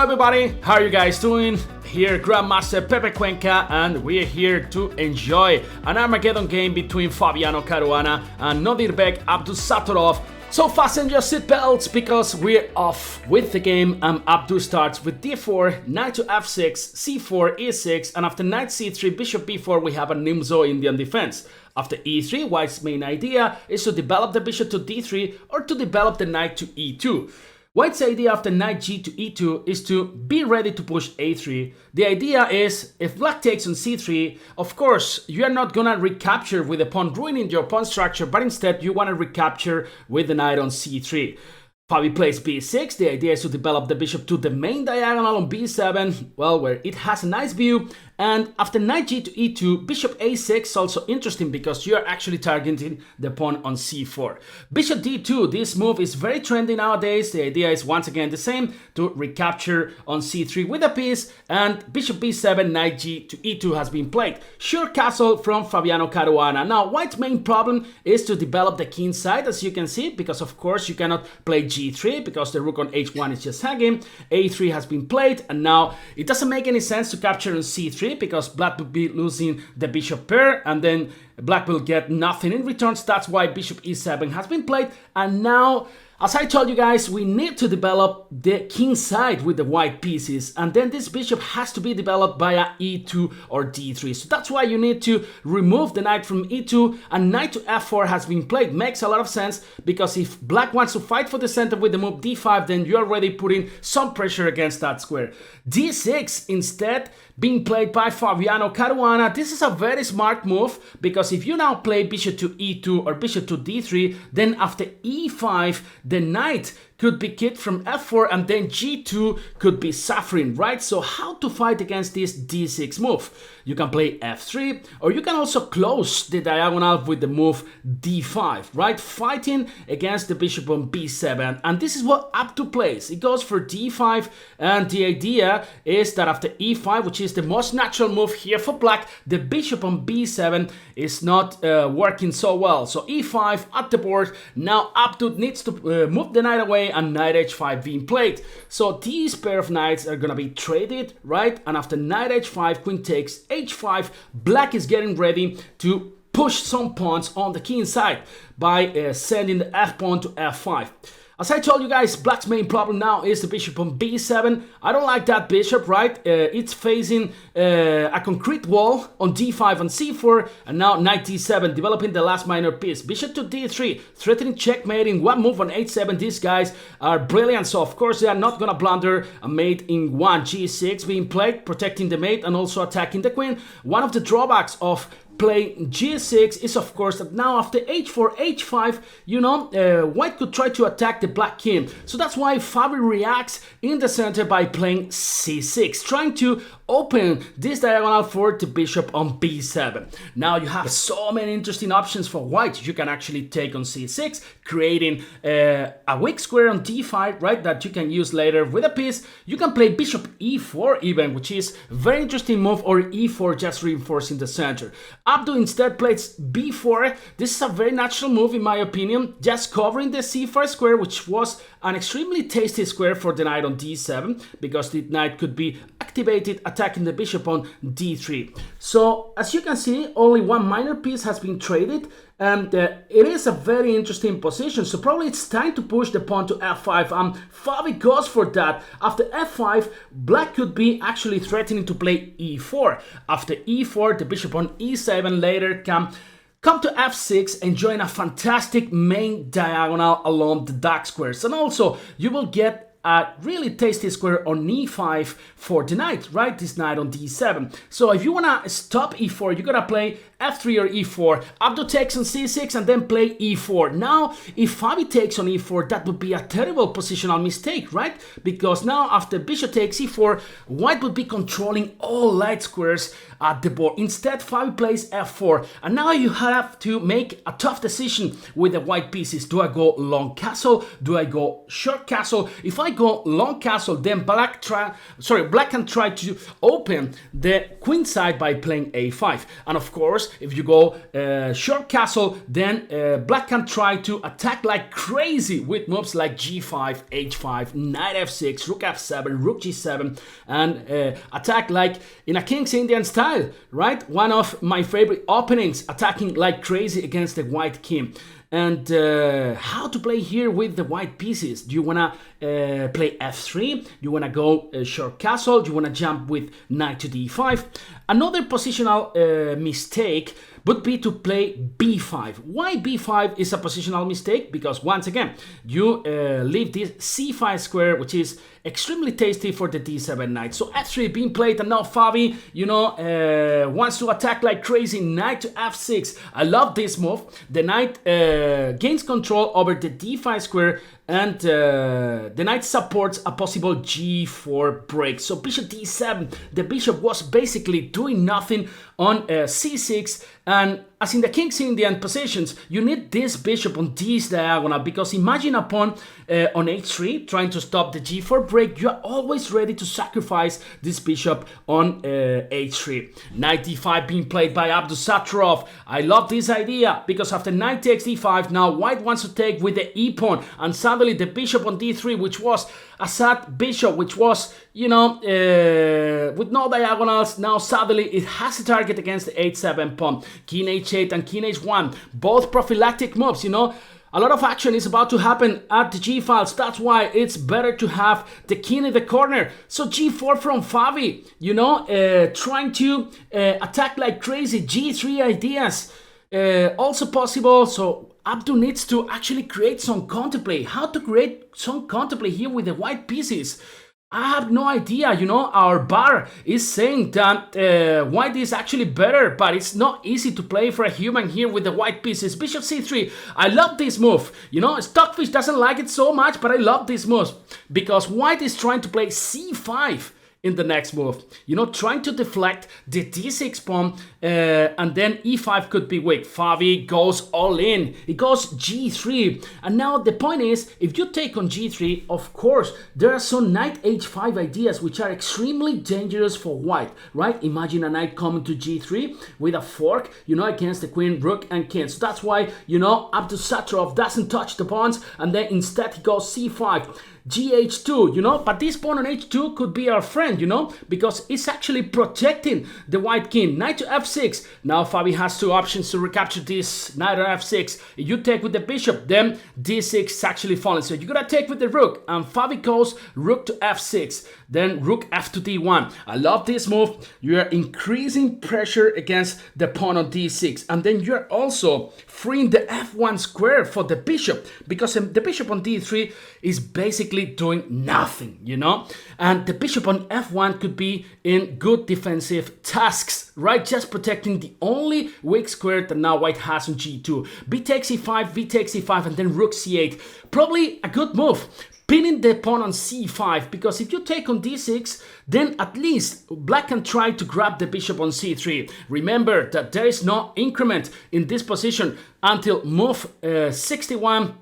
Hello everybody, how are you guys doing? Here Grandmaster Pepe Cuenca, and we're here to enjoy an Armageddon game between Fabiano Caruana and Nodirbek Abdusattorov. So fasten your seatbelts because we're off with the game, and Abdu starts with d4, knight to f6, c4, e6, and after knight c3, bishop b4 we have a Nimzo Indian defense. After e3, White's main idea is to develop the bishop to d3 or to develop the knight to e2. White's idea after knight g to e2 is to be ready to push a3. The idea is, if black takes on c3, of course, you are not gonna recapture with the pawn ruining your pawn structure, but instead you wanna recapture with the knight on c3. Fabi plays b6, the idea is to develop the bishop to the main diagonal on b7, well, where it has a nice view. And after knight g to e2, bishop a6 is also interesting because you are actually targeting the pawn on c4. Bishop d2, this move is very trendy nowadays. The idea is once again the same, to recapture on c3 with a piece, and bishop b7, knight g to e2 has been played. Sure castle from Fabiano Caruana. Now, White's main problem is to develop the king side, as you can see, because of course you cannot play g3 because the rook on h1 is just hanging. a3 has been played, and now it doesn't make any sense to capture on c3 because black would be losing the bishop pair, and then black will get nothing in return. So that's why bishop e7 has been played. And now, as I told you guys, we need to develop the king side with the white pieces, and then this bishop has to be developed via e2 or d3. So that's why you need to remove the knight from e2, and knight to f4 has been played. Makes a lot of sense, because if black wants to fight for the center with the move d5, then you're already putting some pressure against that square. d6 instead being played by Fabiano Caruana. This is a very smart move, because if you now play bishop to e2 or bishop to d3, then after e5, the knight could be kicked from f4, and then g2 could be suffering, right? So how to fight against this d6 move? You can play f3, or you can also close the diagonal with the move d5, right? Fighting against the bishop on b7, and this is what Abdu plays. It goes for d5, and the idea is that after e5, which is the most natural move here for black, the bishop on b7 is not working so well. So e5 at the board. Now Abdu needs to move the knight away, and knight h5 being played. So these pair of knights are gonna be traded, right? And after knight h5, queen takes h5, black is getting ready to push some pawns on the king side by sending the f pawn to f5. As I told you guys, black's main problem now is the bishop on b7. I don't like that bishop, right? It's facing a concrete wall on d5 and c4, and now knight d7, developing the last minor piece. Bishop to d3, threatening checkmating. One move on h7. These guys are brilliant, so of course they are not gonna blunder. A mate in 1, g6 being played, protecting the mate and also attacking the queen. One of the drawbacks of playing g6 is of course that now after h4, h5, you know, white could try to attack the black king. So that's why Fabi reacts in the center by playing c6, trying to open this diagonal for the bishop on b7. Now you have so many interesting options for white. You can actually take on c6, creating a weak square on d5, right, that you can use later with a piece. You can play bishop e4 even, which is a very interesting move, or e4, just reinforcing the center. Abdu instead plays b4. This is a very natural move in my opinion, just covering the c5 square, which was an extremely tasty square for the knight on d7, because the knight could be activated attacking the bishop on d3. So as you can see, only one minor piece has been traded, and it is a very interesting position. So probably it's time to push the pawn to f5. Fabi goes for that. After f5, black could be actually threatening to play e4. After e4, the bishop on e7 later can come to f6, enjoying a fantastic main diagonal along the dark squares. And also, you will get a really tasty square on e5 for the knight, right? This knight on d7. So if you wanna stop e4, you gotta play f3 or e4. Abdu takes on c6 and then play e4. Now, if Fabi takes on e4, that would be a terrible positional mistake, right? Because now after bishop takes e4, white would be controlling all light squares at the board. Instead, Fabi plays f4. And now you have to make a tough decision with the white pieces. Do I go long castle? Do I go short castle? If I go long castle, then black can try to open the queen side by playing a5. And of course, if you go short castle, then black can try to attack like crazy with moves like g5, h5, knight f6, rook f7, rook g7, and attack like in a King's Indian style, right? One of my favorite openings, attacking like crazy against the white king. And how to play here with the white pieces? Do you wanna play f3? Do you wanna go short castle? Do you wanna jump with knight to d5? Another positional mistake would be to play b5. Why b5 is a positional mistake? Because once again, you leave this c5 square, which is extremely tasty for the d7 knight. So f3 being played, and now Fabi, you know, wants to attack like crazy. Knight to f6. I love this move. The knight gains control over the d5 square, and the knight supports a possible g4 break. So bishop d7, the bishop was basically doing nothing on c6, and as in the King's Indian positions, you need this bishop on this diagonal, because imagine a pawn on h3 trying to stop the g4 break, you are always ready to sacrifice this bishop on h3. Knight d5 being played by Abdusattorov. I love this idea, because after knight takes d5, now white wants to take with the e-pawn, and suddenly the bishop on d3, which was a sad bishop, which was, you know, with no diagonals, now suddenly it has a target against the h7 pawn. King h8 and king h1, both prophylactic moves, you know. A lot of action is about to happen at the g-files. That's why it's better to have the king in the corner. So g4 from Fabi, you know, trying to attack like crazy. g3 ideas also possible. So Abdu needs to actually create some counterplay. How to create some counterplay here with the white pieces? I have no idea, you know. Our bar is saying that white is actually better, but it's not easy to play for a human here with the white pieces. Bishop c3, I love this move. You know, Stockfish doesn't like it so much, but I love this move, because white is trying to play c5 in the next move, you know, trying to deflect the d6 pawn, and then e5 could be weak. Fabi goes all in, he goes g3, and now the point is, if you take on g3, of course, there are some knight h5 ideas which are extremely dangerous for white, right? Imagine a knight coming to g3 with a fork, you know, against the queen, rook, and king. So that's why, you know, Abdusattorov doesn't touch the pawns, and then instead he goes c5. gh2, you know, but this pawn on h2 could be our friend, you know, because it's actually protecting the white king. Knight to f6. Now Fabi has two options to recapture this knight on f6. If you take with the bishop, then d6 is actually falling. So you're gonna take with the rook, and Fabi goes rook to f6, then rook f to d1. I love this move. You are increasing pressure against the pawn on d6, and then you're also freeing the f1 square for the bishop, because the bishop on d3 is basically doing nothing, you know, and the bishop on f1 could be in good defensive tasks, right? Just protecting the only weak square that now white has on g2. b takes e5, b takes e5, and then rook c8. Probably a good move, pinning the pawn on c5, because if you take on d6, then at least black can try to grab the bishop on c3. Remember that there is no increment in this position until move 61.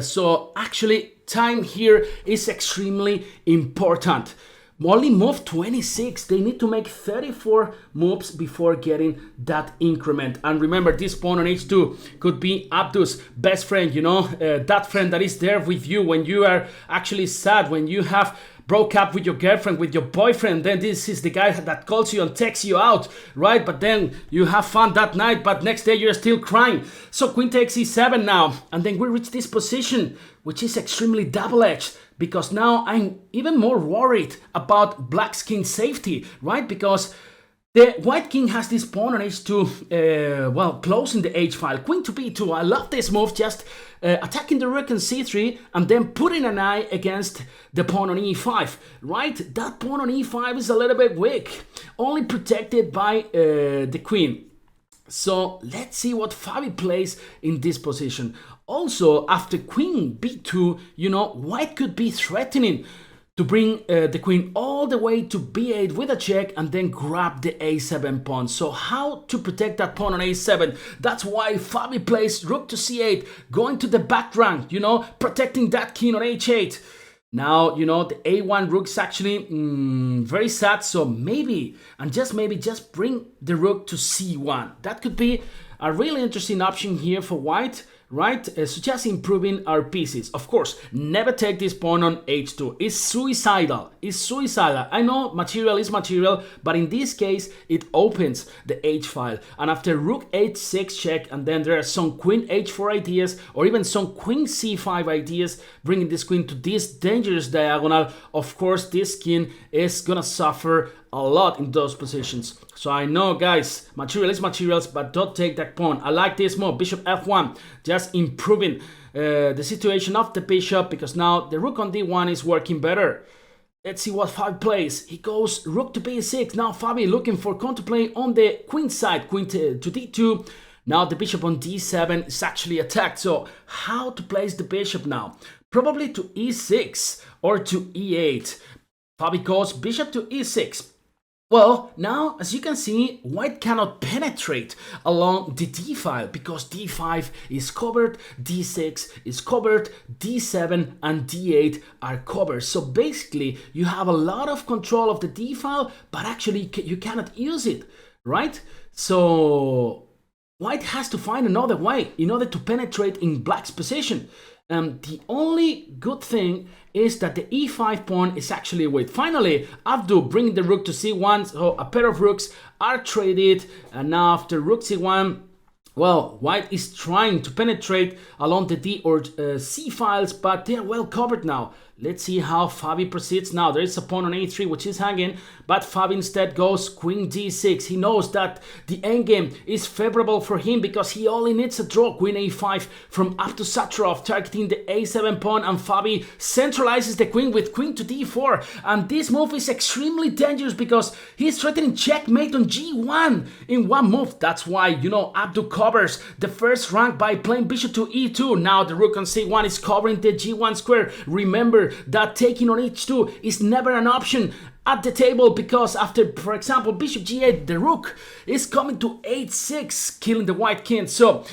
So actually time here is extremely important. Only move 26, they need to make 34 moves before getting that increment. And remember, this pawn on h2 could be Abdus' best friend, you know, that friend that is there with you when you are actually sad, when you have broke up with your girlfriend, with your boyfriend. Then this is the guy that calls you and texts you out, right? But then you have fun that night, but next day you're still crying. So queen takes e7 now, and then we reach this position, which is extremely double-edged, because now I'm even more worried about black's king safety, right? Because the white king has this pawn on h2, well, closing the h-file. Queen to b2, I love this move, just attacking the rook on c3 and then putting an eye against the pawn on e5, right? That pawn on e5 is a little bit weak, only protected by the queen. So let's see what Fabi plays in this position. Also, after queen b2, you know, white could be threatening to bring the queen all the way to b8 with a check and then grab the a7 pawn. So how to protect that pawn on a7? That's why Fabi plays rook to c8, going to the back rank, you know, protecting that king on h8. Now, you know, the a1 rook is actually very sad, so maybe, and just maybe, just bring the rook to c1. That could be a really interesting option here for white, right? So just improving our pieces. Of course, never take this pawn on h2. It's suicidal. It's suicidal. I know material is material, but in this case, it opens the h file. And after rook h6 check, and then there are some queen h4 ideas, or even some queen c5 ideas, bringing this queen to this dangerous diagonal. Of course, this king is gonna suffer a lot in those positions. So I know, guys, material is materials, but don't take that pawn. I like this move, bishop f1, just improving the situation of the bishop, because now the rook on d1 is working better. Let's see what Fabi plays. He goes rook to b6. Now Fabi looking for counterplay on the queen side, queen to d2. Now the bishop on d7 is actually attacked. So how to place the bishop now? Probably to e6 or to e8. Fabi goes bishop to e6. Well, now, as you can see, white cannot penetrate along the d file because d5 is covered, d6 is covered, d7 and d8 are covered. So basically, you have a lot of control of the d file, but actually you cannot use it, right? So white has to find another way in order to penetrate in black's position. The only good thing is that the e5 pawn is actually away. Finally, Abdu bringing the rook to c1, so a pair of rooks are traded, and now after rook c1, well, white is trying to penetrate along the d or c files, but they are well covered now. Let's see how Fabi proceeds now. There is a pawn on a3 which is hanging, but Fabi instead goes queen d6. He knows that the endgame is favorable for him because he only needs a draw. Queen a5 from Abdusattorov targeting the a7 pawn, and Fabi centralizes the queen with queen to d4. And this move is extremely dangerous because he's threatening checkmate on g1 in one move. That's why, you know, Abdu covers the first rank by playing bishop to e2. Now the rook on c1 is covering the g1 square. Remember that taking on h2 is never an option at the table because after, for example, bishop g8, the rook is coming to h6, killing the white king. So,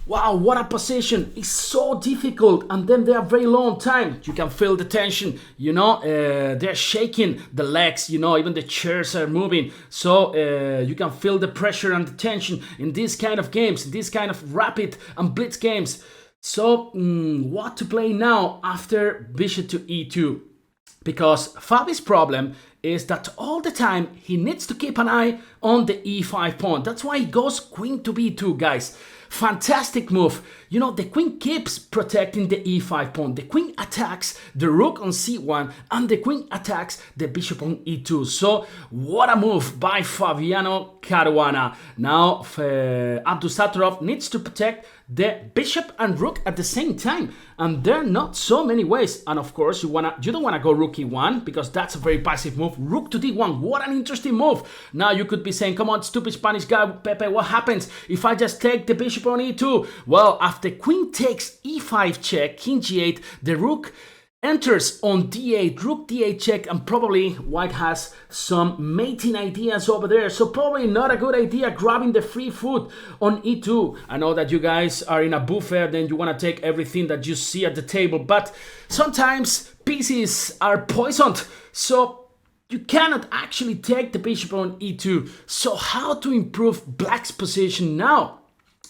wow, what a position. It's so difficult, and then they are very long time. You can feel the tension, you know, they're shaking the legs, you know, even the chairs are moving. So you can feel the pressure and the tension in these kind of games, in these kind of rapid and blitz games. So, what to play now after bishop to e2? Because Fabi's problem is that all the time he needs to keep an eye on the e5 pawn. That's why he goes queen to b2, guys. Fantastic move. You know, the queen keeps protecting the e5 pawn. The queen attacks the rook on c1 and the queen attacks the bishop on e2. So, what a move by Fabiano Caruana. Now, Abdusattorov needs to protect the bishop and rook at the same time, and there are not so many ways. And of course, you don't wanna go rook e1 because that's a very passive move. Rook to d1, what an interesting move. Now you could be saying, come on, stupid Spanish guy, Pepe, what happens if I just take the bishop on e2? Well, after queen takes e5 check, king g8, the rook enters on d8, rook d8 check, and probably white has some mating ideas over there, so probably not a good idea grabbing the free foot on e2. I know that you guys are in a buffet, then you want to take everything that you see at the table, but sometimes pieces are poisoned, so you cannot actually take the bishop on e2. So how to improve black's position now?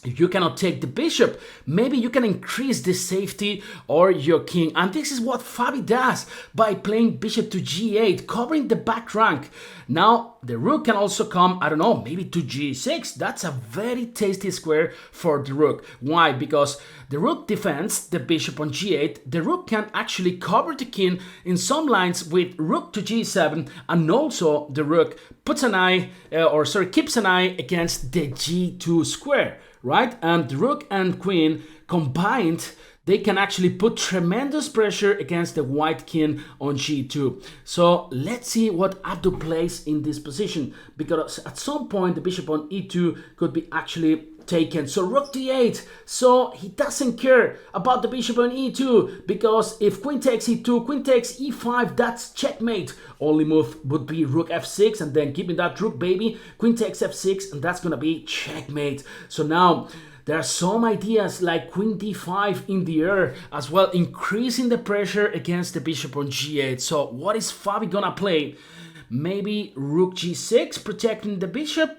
If you cannot take the bishop, maybe you can increase the safety or your king. And this is what Fabi does by playing bishop to g8, covering the back rank. Now, the rook can also come, I don't know, maybe to g6. That's a very tasty square for the rook. Why? Because the rook defends the bishop on g8. The rook can actually cover the king in some lines with rook to g7. And also, the rook puts an eye, keeps an eye against the g2 square. Right? And the rook and queen combined, they can actually put tremendous pressure against the white king on g2. So let's see what Abdu plays in this position, because at some point the bishop on e2 could be actually taken. So rook d8, so he doesn't care about the bishop on e2, because if queen takes e2, queen takes e5, that's checkmate. Only move would be rook f6, and then keeping that rook, baby, queen takes f6, and that's gonna be checkmate. So now there are some ideas like queen d5 in the air as well, increasing the pressure against the bishop on g8. So what is Fabi gonna play? Maybe rook g6, protecting the bishop.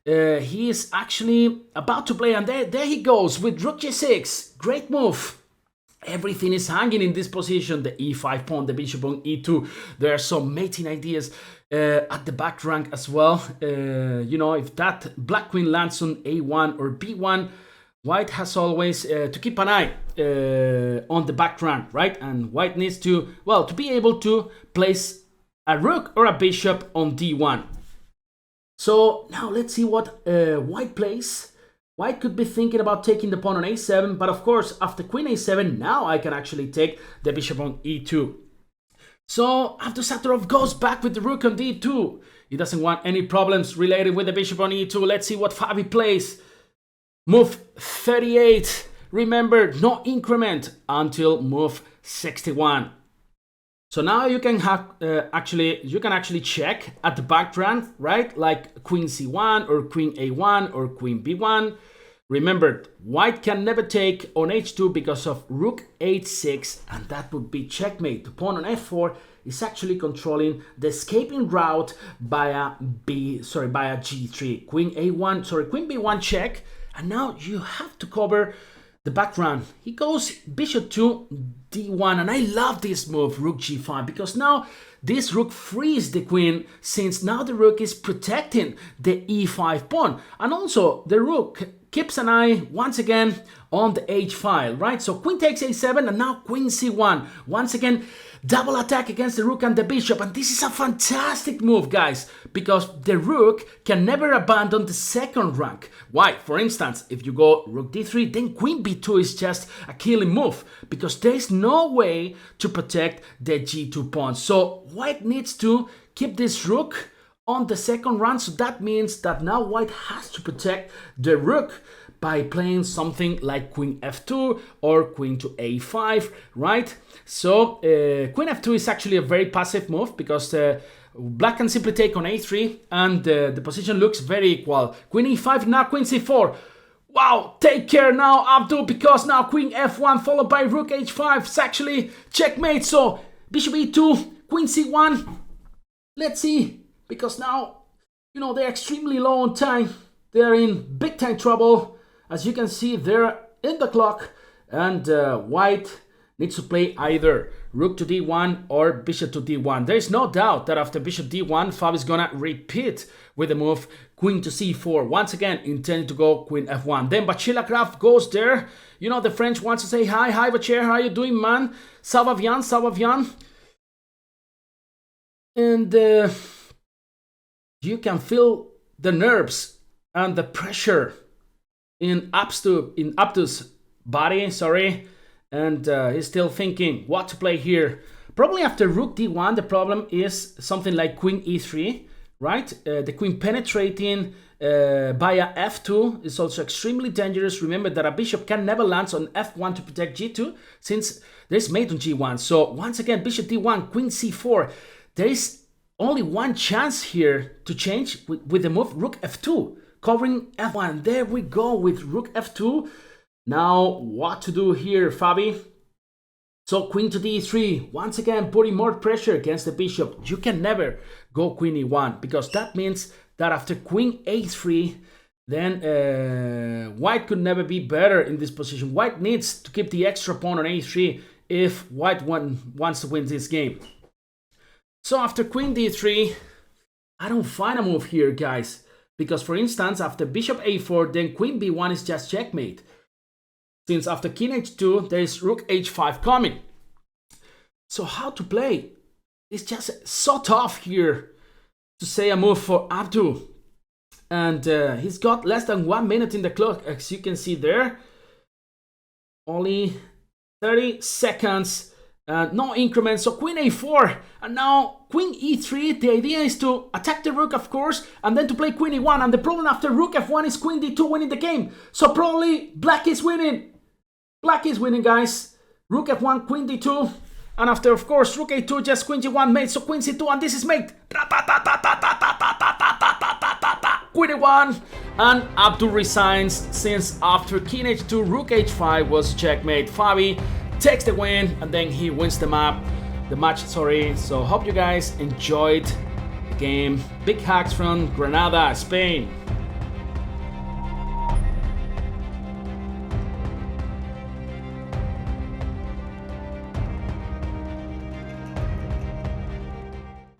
He is actually about to play, and there he goes with rook g6. Great move. Everything is hanging in this position. The e5 pawn, the bishop on e2. There are some mating ideas at the back rank as well. You know, if that black queen lands on a1 or b1, white has always to keep an eye on the back rank, right? And white needs to, well, to be able to place a rook or a bishop on d1. So now let's see what white plays. White could be thinking about taking the pawn on a7, but of course, after queen a7, now I can actually take the bishop on e2. So Abdusattorov goes back with the rook on d2. He doesn't want any problems related with the bishop on e2. Let's see what Fabi plays. Move 38. Remember, no increment until move 61. So now you can have actually check at the back rank, right? Like queen c1 or queen a1 or queen b1. Remember, white can never take on h2 because of rook h6, and that would be checkmate. The pawn on f4 is actually controlling the escaping route via g3. Queen b1 check, and now you have to cover the back rank. He goes bishop to d1, and I love this move, rook g5, because now this rook frees the queen, since now the rook is protecting the e5 pawn, and also the rook keeps an eye once again on the h file, right? So queen takes a7, and now queen c1. Once again, double attack against the rook and the bishop, and this is a fantastic move, guys, because the rook can never abandon the second rank. Why? For instance, if you go rook d3, then queen b2 is just a killing move, because there is no way to protect the g2 pawn. So white needs to keep this rook on the second rank, so that means that now white has to protect the rook by playing something like queen f2 or queen to a5, right? So queen f2 is actually a very passive move, because black can simply take on a3 and the position looks very equal. Queen e5, now queen c4. Wow, take care now, Abdul, because now queen f1 followed by rook h5 is actually checkmate. So bishop e2, queen c1. Let's see, because now, you know, they're extremely low on time. They're in big time trouble. As you can see, they're in the clock, and white needs to play either rook to d1 or bishop to d1. There's no doubt that after bishop d1, Fabi is gonna repeat with the move queen to c4. Once again, intending to go queen f1. Then Bachila goes there. You know, the French wants to say hi, Bachir, how are you doing, man? Ça va bien. And you can feel the nerves and the pressure in Abdus' body, and he's still thinking what to play here. Probably after rook d1, the problem is something like queen e3, right? The queen penetrating via f2 is also extremely dangerous. Remember that a bishop can never land on f1 to protect g2, since there's mate on g1. So once again, bishop d1, queen c4. There is only one chance here to change with the move rook f2. Covering f1. There we go with rook f2. Now, what to do here, Fabi? So queen to d3. Once again, putting more pressure against the bishop. You can never go queen e1, because that means that after queen a3, then white could never be better in this position. White needs to keep the extra pawn on a3 if white wants to win this game. So after queen d3, I don't find a move here, guys. Because, for instance, after bishop a4, then queen b1 is just checkmate. Since after king h2, there is rook h5 coming. So how to play? It's just so tough here to say a move for Abdu. And he's got less than 1 minute in the clock, as you can see there. Only 30 seconds. No increment, so queen a4, and now queen e3. The idea is to attack the rook, of course, and then to play queen e1. And the problem after rook f1 is queen d2 winning the game. So probably black is winning. Black is winning, guys. Rook f1, queen d2, and after, of course, rook a2, just queen g1 mate. So queen c2, and this is mate. Queen e1, And Abdul resigns since after king h2, rook h5 was checkmate. Fabi takes the win and then he wins the match. So hope you guys enjoyed the game. Big hugs from Granada, Spain.